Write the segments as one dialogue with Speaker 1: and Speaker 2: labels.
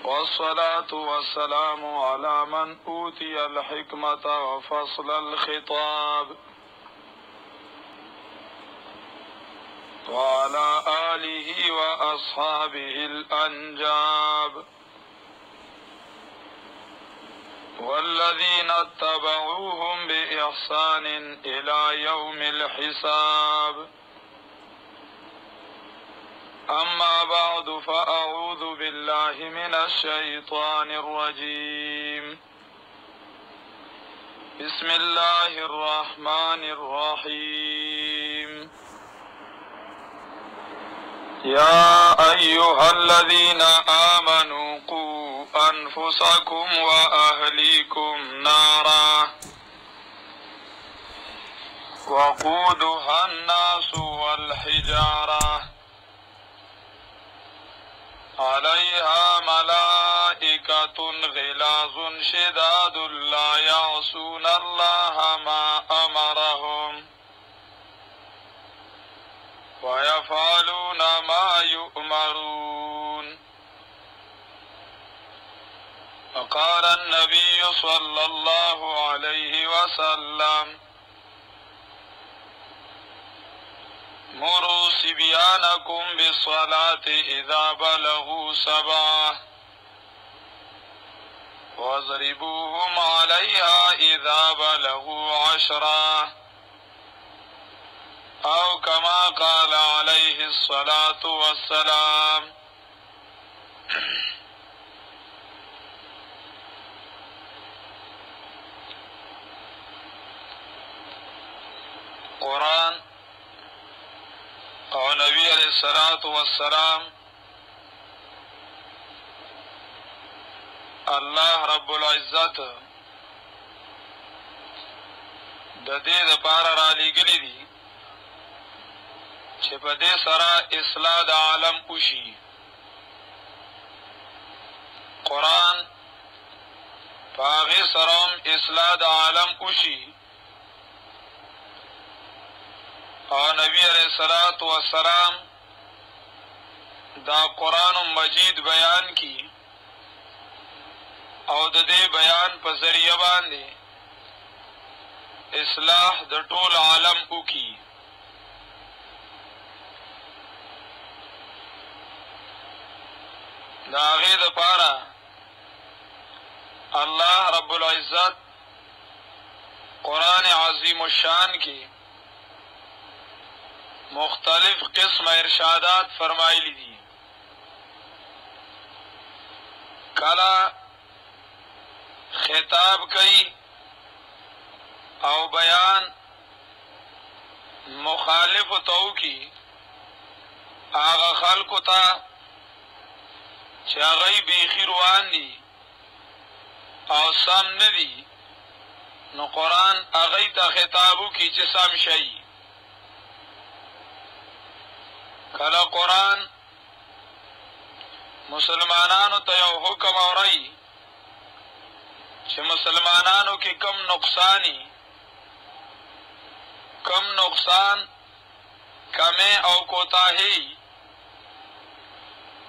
Speaker 1: والصلاة والسلام على من أوتي الحكمة وفصل الخطاب وعلى آله وأصحابه الأنجاب والذين اتبعوهم بإحسان إلى يوم الحساب. أما بعد فأعوذ بالله من الشيطان الرجيم. بسم الله الرحمن الرحيم. يا أيها الذين آمنوا قوا أنفسكم وأهليكم نارا وقودها الناس والحجارة عليها ملائكة غلاظ شداد لا يعصون الله ما أمرهم ويفعلون ما يؤمرون. وقال النبي صلى الله عليه وسلم: مروا صبيانكم بالصلاة إذا بلغوا 7 واضربوهم عليها إذا بلغوا 10 أو كما قال عليه الصلاة والسلام. قرآن او نبی علیہ الصلوۃ والسلام الله رب العزت د دې لپاره را لېږلي دي چې په دې سره اصلاح د عالم وشي. قرآن په هغې سره هم اصلاح د عالم وشي او نبی علیہ الصلوۃ والسلام دا قرآن مجید بیان کی او د دې بیان په ذریعه باندې اصلاح د ټول عالم وکي. د هغې دپاره الله رب العزت قرآن عظیم الشان کی مختلف قسم ارشادات فرمائلی دی. کلا خطاب کئی او بیان مخالف تو کی آغا خلقو تا چه آغای بیخی روان دی او سم ندی نو قرآن آغای تا خطابو کی چه سم شئی. کله قرآن مسلمانانو ته یو حکم اورئ چې مسلمانانو کې کم نقصانی کم نقصان کمی او کوتاهی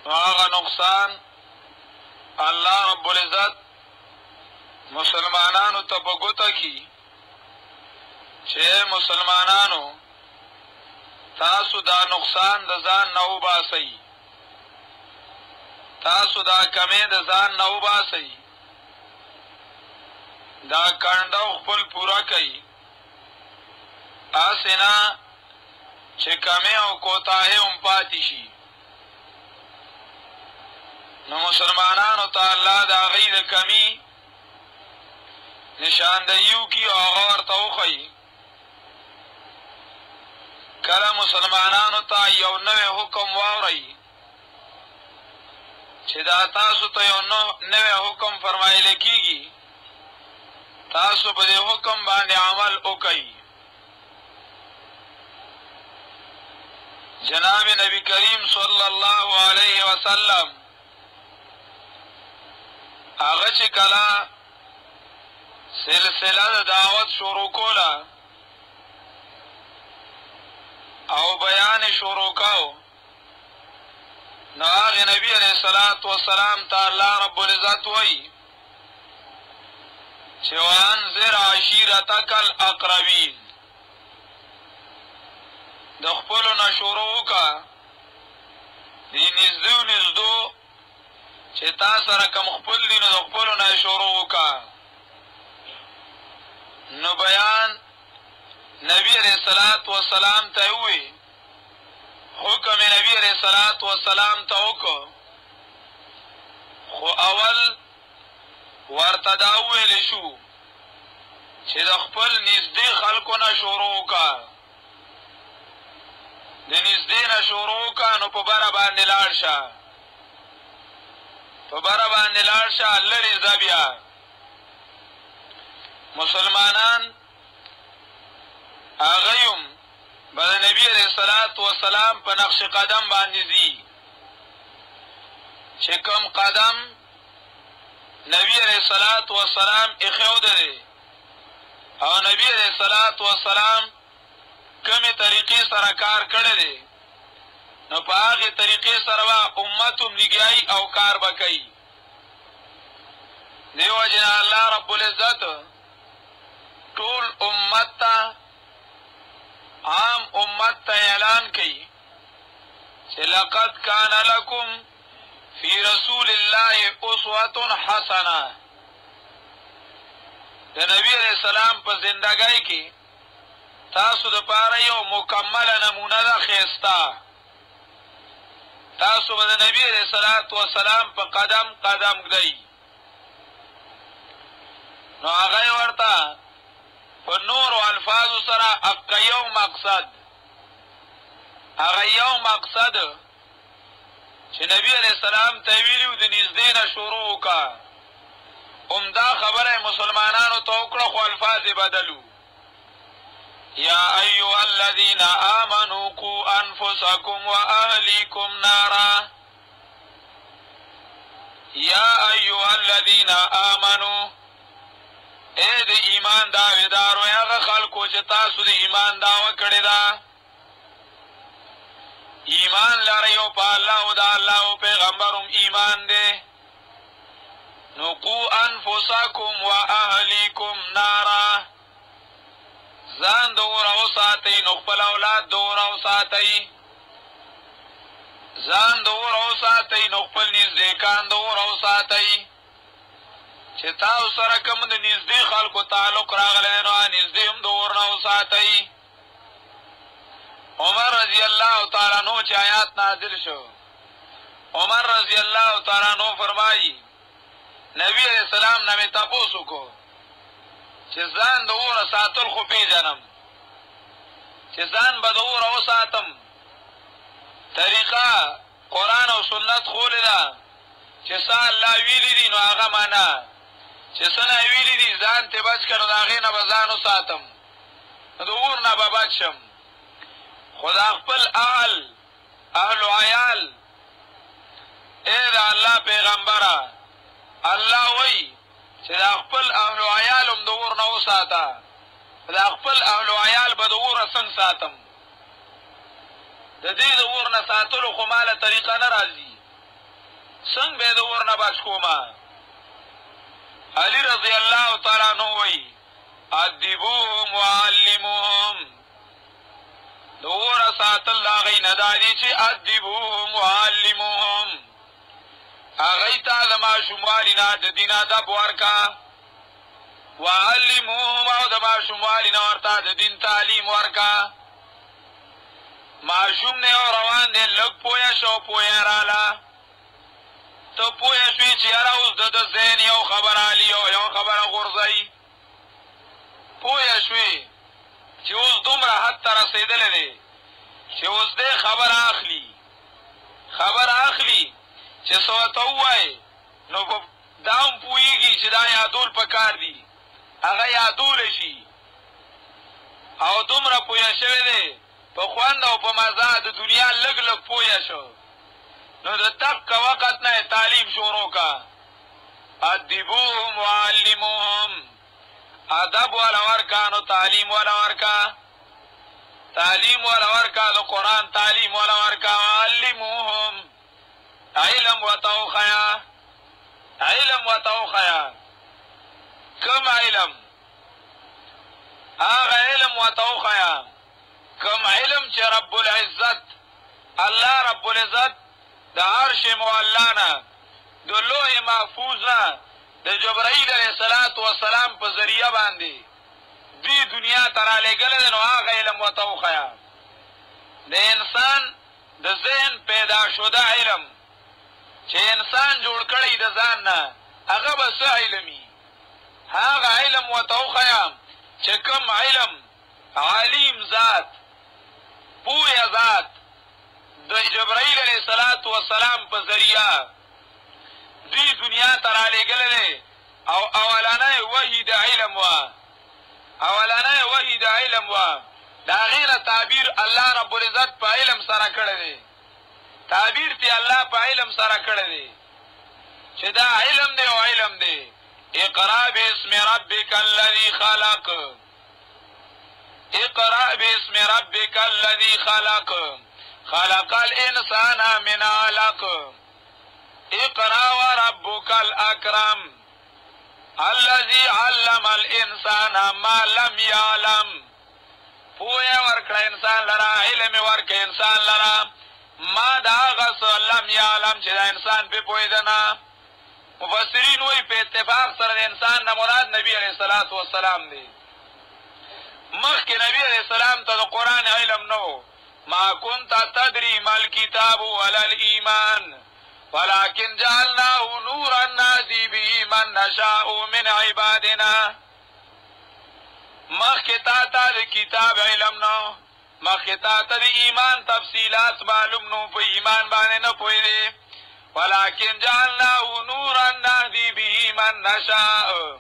Speaker 1: هغه نقصان الله رب العزت مسلمانانو ته په ګوته کي چې مسلمانانو تاسو دا نقصان د ځان نه وباسئ، تاسو دا کمی د ځان نه وباسئ، دا کنډو خپل پوره کئ، هسې نه چې کمی او کوتاهی هم پاتې شي. نو مسلمانانو ته الله د هغوی د کمی نشاندهي وکړي او هغه ورته وښیي. کله مسلمانانو ته یو نوی حکم واورئ چې دا تاسو ته یو نوی حکم فرمایلی کېږي، تاسو په دې حکم باندې عمل وکئ. جناب نبی کریم صلی الله علیه وسلم هغه چې کله سلسله د دعوت شروع کوله او بیان شروع کاو نو هغه نبی علیہ الصلوۃ والسلام ته الله رب العزت وایي چې وانذر عشیرتک الاقربین، د خپلو نه شروع وکړه دې نږدو چې تا سره کوم خپل دي نو د خپلو نه شروع وکړه. نو بیان نبی علیہ الصلوۃ والسلام ته وی، حکم نبی علیہ الصلوۃ والسلام ته وکړو، خو اول ورته دا وویل شو چې د خپل نږدې خلکو نه شروع وکړه. د نږدې نه شروع وکړه نو په بره باندې لاړ شه، په بره باندې لاړ شه، لرې ځه. بیا مسلمانان هغه یم به د نبي علیہ الصلوۃ والسلام په نقش قدم باندې ځي چې کوم قدم نبی علیہ الصلوۃ والسلام ایښودی دی او نبی علیہ الصلوۃ والسلام کومې طریقې سره کار کړی دی نو په هغې طریقې سره به امت هم لګیایي او کار به کوي. دې وجې نه الله رب العزت ټول امت ته، عام امت ته اعلان کوي چې لقد کان لکم فی رسول الله اسوة حسنه. د نبی علیہ السلام په زندګۍ کې تاسو دپاره یو مکمله نمونه ده ښایسته. تاسو به د نبی علیہ الصلوۃ والسلام په قدم قدم ږدئ. نو هغه ورته په نورو الفاظو سره هغه یو مقصد، هغه یو مقصد چې نبی علیہ السلام ته ویلي و د نږدې نه شروع وکړه، همدا خبره مسلمانانو ته وکړه خو الفاظ یې بدلو. یا ایها الذین آمنوا قوا انفسکم واهلیکم نارا. یا ایها الذین آمنوا، اے د ایمان دعویدارو هغه خلکو چې تاسو د ایمان دعوه کړې ده، ایمان لرئ او په الله او د الله او پیغمبر هم ایمان دی. نو قوا انفسکم واهلیکم نارا، ځان د اوره وساتئ نو خپل اولاد د اوره وساتئ، ځان د اوره وساتئ نو خپل نږدېکان د اوره وساتئ. چې تاسو سره کوم د نږدې خلکو تعلق راغلی دی نو نږدې هم د اور نه وساتئ. عمر رضی الله تعالی عنہ چې آیات نازل شو، عمر رضی الله تعالی عنہ فرمایي نبی علیہ السلام نه مې تپوس وکړو چې ځان د اوره ساتل خو پېژنم، چې ځان به د اوره وساتم طریقه قرآن او سنت ښولې ده چې څه الله ویلي دي نو هغه معنا، چې څه نه ویلي دي ځان ترې بچ کړه نو د هغې نه به ځان وساتم، نو د اور نه به بچ شم. خو دا خپل اهل و عیال، ای د الله پیغمبره، الله وایي چې دا خپل اهل و عیال هم د اور نه وساته. دا خپل اهل و عیال به د اوره څنګه ساتم؟ د دې د اور نه ساتلو خو ماله طریقه نه راځي، څنګه به یې د اور نه بچ کومه؟ علی رضی الله تعالی عنہ وایي ادبوهم وعلموهم، د اوره ساتل د هغوی نه دا دي چې ادبوهم وعلموهم، هغوی ته د ماشوموالي نه د دین ادب ورکه، وعلموهم او د ماشوموالي نه ورته د دین تعلیم ورکه. ماشوم نه یو روان دی لږ پویه شو پویه راله، ته پویه شوې چې یاره اوس د ذهن یو خبره علي او یو خبره غورځوي، پویه شوې چې اوس دومره حد ته رسېدلی دی چې اوس دی خبره اخلي چې څه ورته ووایې نو دا هم پوهېږي چې دا یادول پکار دي، هغه یادولی شي. او دومره پویه شوی دی په خوند او په مزه د دنیا لږ لږ پویه شو، نو د تک وقت نه تعلیم شروع کا. ادبوهم وعلموهم، ادب والا ورکا نو تعلیم والا ورکا، تعلیم والا ورکا د قرآن تعلیم والا ورکا. وعلموهم علم وتوخیا علم وتوخیا کم علم آغا علم وتوخیا کم علم چه رب العزت اللہ رب العزت دا عرش مولانا دا لوح محفوظنا دا جبرائیل علیہ السلام پا ذریعہ باندی دی دنیا ترالے گلے نو آغا علم وتوخیا دا انسان دا ذہن پیدا شدہ علم چه انسان جوړ کړی د ځان نه هغه به څه علمي هغه علم وتوخیا چې کوم علم عالم ذات پوهه ذات د جبرائیل علیه السلام په ذریعه دې دنیا ته رالیږلی او اولنی وحی د علم وه اولنی وحی د علم وه د هغې نه تعبیر الله رب العزت په علم سره کړی دی تعبیر تی الله په علم سره کړی دی چې دا علم دی او علم دی اقرا باسم ربک الذی خلق اقرا باسم ربک الذی خلق خلق الانسان من علق اقرا وربک الاکرم الذی علم الانسان ما لم یعلم پوهه ورکړه انسان لرا علم ورکړه انسان لرا ما دا غس لم یعلم چې دا انسان په پوهیده نه مفسرین وایي په اتفاق سره د انسان نه مراد نبی علیه السلام دی مخکې نبی علیه السلام ته د قرآن علم نه ما كنت تدري ما الكتاب ولا الإيمان ولكن جعلناه نورا نهدي به من نشاء من عبادنا مخکې تا ته د کتاب علم نه مخکې تا ته د ایمان تفصیلات معلوم نو په ایمان باندې نه پوهېدې ولکن جعلناه نورا نهدي به من نشاء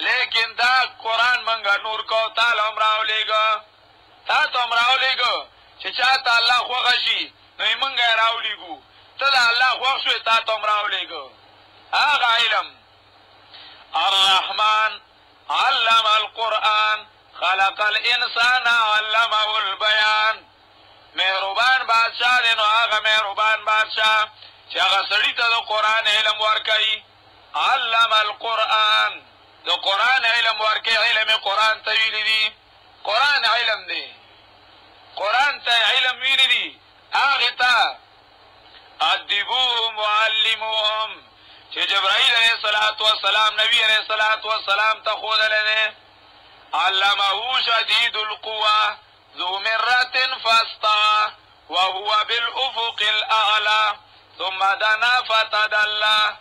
Speaker 1: لیکن دا قرآن منګه نور کو تاله هم راولېږه تا ته هم راولېږه چې چا ته الله خوښه شي نو یې مونږ یې راولېږو ته د الله خوښ شوې تا ته هم راولېږه هغه علم الرحمن علم القرآن خلق الانسان علمه البیان مهربان بادشاہ دی نو هغه مهربان بادشاہ چې هغه سړي ته د قرآن علم ورکوي علم القرآن د قرآن علم ورکوي علم قرآن ته ویلي دي قرآن علم دی قرآن ته علم ویلي دي هغې ته ادبوهم وعلموهم چې جبرائیل علیه السلام نبی علیه السلام ته ښودلی دی علمه شدید القوة ذو مرة فاستوى وهو بالأفق الأعلى ثم دنا فتدلى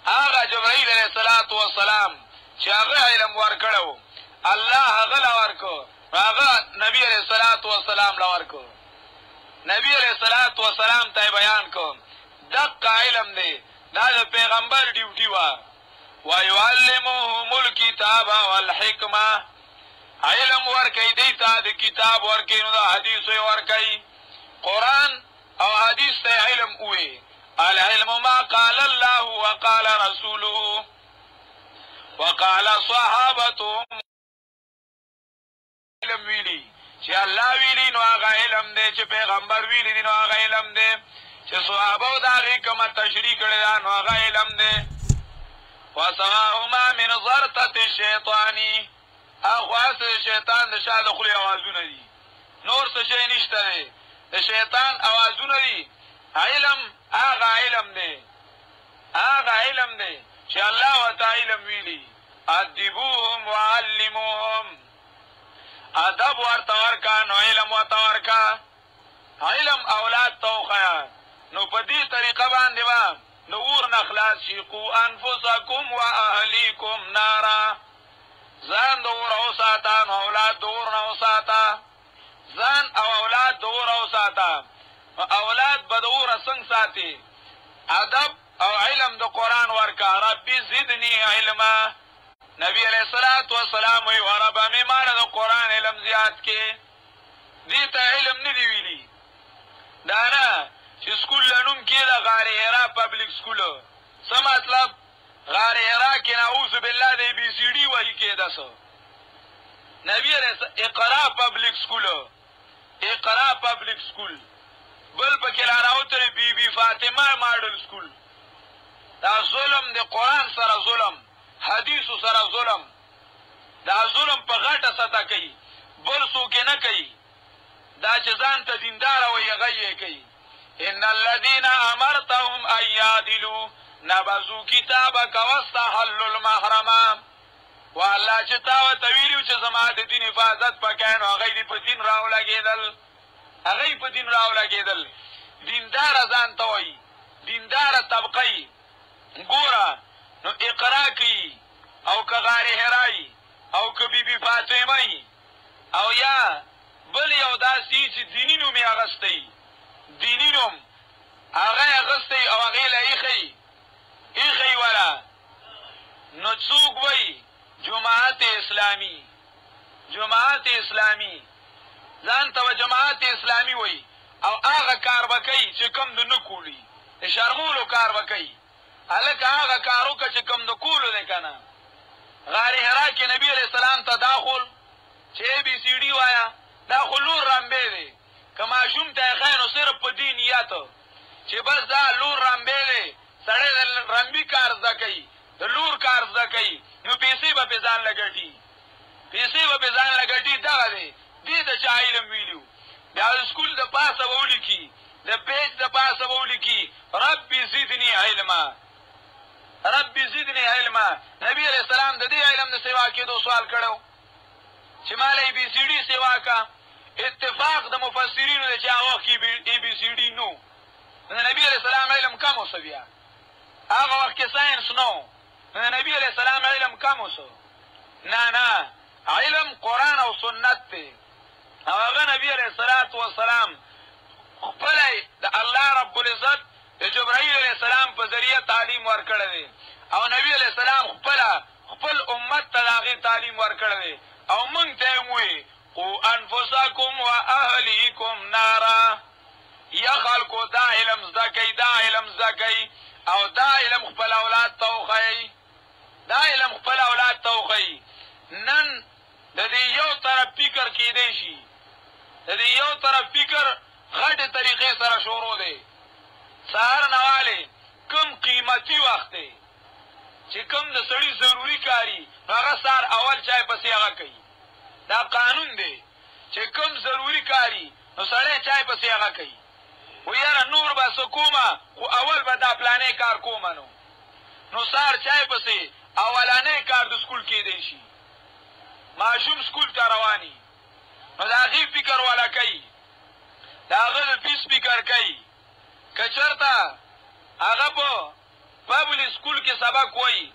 Speaker 1: هغه جبرائیل علیه السلام چې هغه علم ورکړو الله هغه له ورکړو هغه نبی علیه السلام له ورکړو نبی علیه السلام ته بیان کو دقه علم دی دا د پیغمبر ډیوټي وه ویعلمهم الکتاب والحکمه علم ورکوي دی ته د کتاب ورکوي نو د حدیثو یې ورکوي قرآن او حدیث ته علم ووایي العلم ما قال الله وقال رسوله وقال صحابته علم ویلي چې الله ویلي نو هغه علم دی چې پیغمبر ویلي دي نو هغه علم دی چې صحابو د هغې کومه تشریح کړې ده نو هغه علم دی وسواهما من ضرطة الشیطاني اخواس د شیطان د شا د خولې اوازونه دي نور څه شی نشته دی د شیطان اوازونه دي علم هغه علم دی هغه علم دی چې الله ورته علم ویلي ادبوهم وعلموهم ادب ورته ورکه نو علم ورته ورکه علم اولاد ته وښیه نو په دې طریقه باندې به د اور نه خلاص شي قو انفسکم و اهلیکم نارا ځان د اور وساته نو اولاد د اور نه وساته ځان او اولاد د اور وساته اولاد به د اوره څنګه ساتي ادب او علم د قرآن ورکه ربي زدني علما نبی علیه السلام وی رب مې ماله د قرآن علم زیات کې دې ته علم نه دی ویلي دا نه چې سکول لنوم کې د غار حرا پبلک سکول څه مطلب غار حرا کې نعوذ بالله د بی سی ډي وایي کېده څه نبی علیه اقرا پبلک سکول اقرا پبلک سکول بل پکې را راوتلی بی بی فاطمه ماډل سکول. دا ظلم د قرآن سره ظلم، حدیثو سره ظلم. دا ظلم په غټه سطح کوي، بل څوک نه کوي. دا چې ځان ته دینداره وایي هغه یې کوي. ان الذین امرتهم ان یعدلوا نبذوا کتابک واستحلوا المحرم. والله چې تا ورته ویلي چې زما د دین حفاظت پکې نو هغوی دې په دین راولګېدل، هغوی په دین راولګېدل. دینداره ځان ته وایي، دینداره طبقه یي. ګوره نو اقرا کوي او که غار حرا او که بی بی فاطمه او یا بل یو داسې چې دیني نوم یې اخیستی، دیني نوم هغه یې اخیستی او هغې له ایښی وله. نو څوک وایي جماعت اسلامي، جماعت اسلامي ځان ته جماعت اسلامي وایي او هغه کار به کوي چې کوم د نه کولي، د شرمولو کار به کوي. هلکه هغه کار وکړه چې کوم د کولو دی که نه. غار حرا کې نبي علیه السلام تداخل چې اے بی سی ډي وایه، دا خو لور رمبی دی. که ماشوم ته یې ښایي نو صرف په دې نیت چې بس دا لور رمبی دی، سړی د رمبي کار زده کوي، د لور کار زده کوي، نو پیسې به پې ځان له ګټي، پیسې به پې ځان له ګټي. دغه دی، دې ته چا علم ویلي. بیا د سکول د پاسه به ولیکي، د پیج د پاسه به ولیکي ربي زدني علما، ربي زدني علما. نبي علیه السلام د دې علم د سیوا کېدو سوال کړی چې ما له ای بی سی ډي سیوا کا. اتفاق د مفسرینو دی چې هغه وخت کې ای بی سی ډي نو، د نبي علیه السلام علم کم اوسه. بیا هغه وخت کې ساینس نو، د نبي علیه السلام علم کم اوسه. نه علم قرآن او سنت دی. او هغه نبي علیه السلام خپله د الله رب العزت د جبرائیل علیه السلام په ذریعه تعلیم ورکړی دی او نبي علیه السلام خپل امت ته د هغې تعلیم ورکړی دی. او موږ ته یې ووایي قو انفسکم و اهلیکم نارا. یا خلکو دا علم زده کوي، دا علم زده کوي او دا علم خپل اولاد ته وښایئ، دا علم خپل اولاد ته وښایي. نن د دې یو طرف فکر کېدی شي، د دې یو طرف فکر غټې طریقې سره شروع دی. سهار نوالی کم قیمتي وخت دی چې کم د سړي ضروري کاري هغه سهار اول چای پسې هغه کوي. دا قانون دی چې کم ضروري کاري نو سړی چای پسې هغه کوي. و یاره نور به څه کومه خو اول به دا پلانې کار کومه نو سهار چای پسې اولانی کار د سکول کېدی شي. ماشوم سکول ته رواني نو د هغې فکر والا کوي، د هغه د فیس فکر کوي. که چېرته هغه په پبلک سکول کې سبق وایي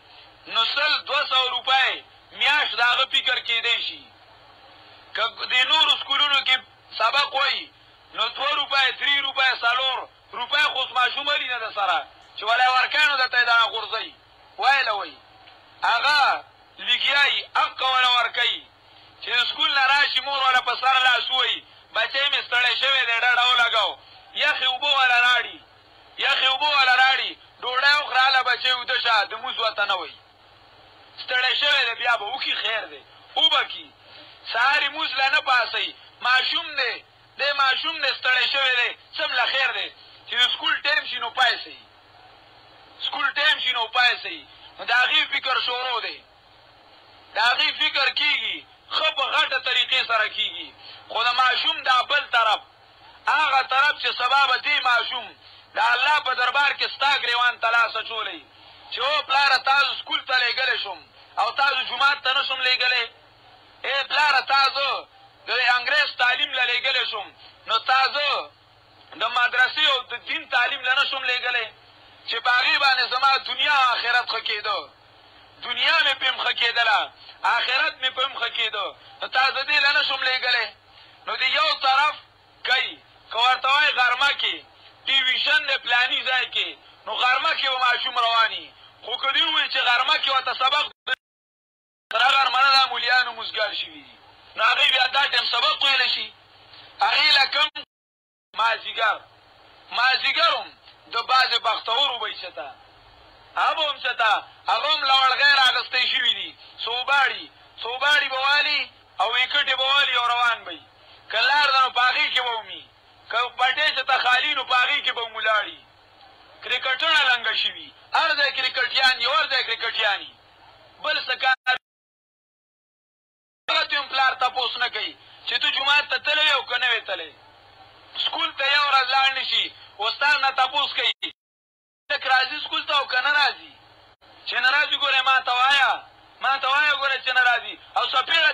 Speaker 1: نو 100-200 روپۍ میاشت د هغه فکر کېدی شي. که د نورو سکولونو کې سبق وایي نو 2 روپۍ 3 روپۍ 4 روپۍ خو اوس ماشوم لري نه د سره چې ولی ورکوي نو درته یې دغه غورځوي وایله وایي هغه لګیایي حق وله ورکوي چې د سکول نه راشي مور وله په سر لاس ووایي بچی مې ستړی شوی دی ډډه ولګو، یخې اوبه وله راړي، یخې اوبه وله راړي، ډوډۍ وخوره هله بچی ویده شه، د مونځ ورته نه وایي. ستړی شوی دی بیا به وکړي خیر دی وبه کړي. سهار یې مونځ له نه پاسوي، ماشوم دی دی ماشوم دی ستړی شوی دی څومره خیر دی چې د سکول ټایم شي نو پایسوي، سکول ټایم شي نو پایسوي. نو د هغې فکر شروع دی، د هغې فکر کېږي ښه په غټه طریقې سره کېږي. خو د ماشوم دا بل طرف هغه طرف چې سبا به دې ماشوم د الله په دربار کې ستا ګریوان ته لاس اچولی چې او پلاره تاسو سکول ته لیږلی شم او تاسو جومات ته نه شم لیږلی، ای پلاره تاسو د انګریز تعلیم له لیږلی شم نو تاسو د مدرسې او د دین تعلیم له نه شم لیږلی چې په هغې باندې زما دنیا او آخرت ښه کېده، دنیا مې پې هم ښه کېدله آخرت مې پې هم ښه کېده، نو تاسو دې له نه شم لیږلی. نو د یو طرف کوي که ورته وایي غرمه کې ټیویشن د پلاني ځای کې نو غرمه کې به ماشوم رواني، خو که دوی ووایي چې غرمه کې ورته سبق سره غرمه نه دا مولیانو مزګار شوي دي نو هغوی بیا دا ټایم سبق ویلی شي. هغې له کوم مازدیګر هم د بعضې بختورو به یې چته هغه به هم چته هغه هم لوړغی رااغستی شوي دي، څوباړي به والي او ویکټې به والي او روان به یي. که لار ده نو په هغې کې به ومي که پټې چې ته خالي نو په هغې کې به ولاړي کرکټونه لنګه شوي هر ځای کرکټیان یو هر ځای کرکټیاني بل څه کار هغه ته هم پلار تپوس نه کوي چې ته جومات ته تللی او که نه وې تللی سکول ته یو ورځ لاړ نه شي استاد نه تپوس کوي لک راځي سکول ته او که نه راځي چې نه راځي ګورې ما ته وایه ګوره چې نه راځي او څپېړه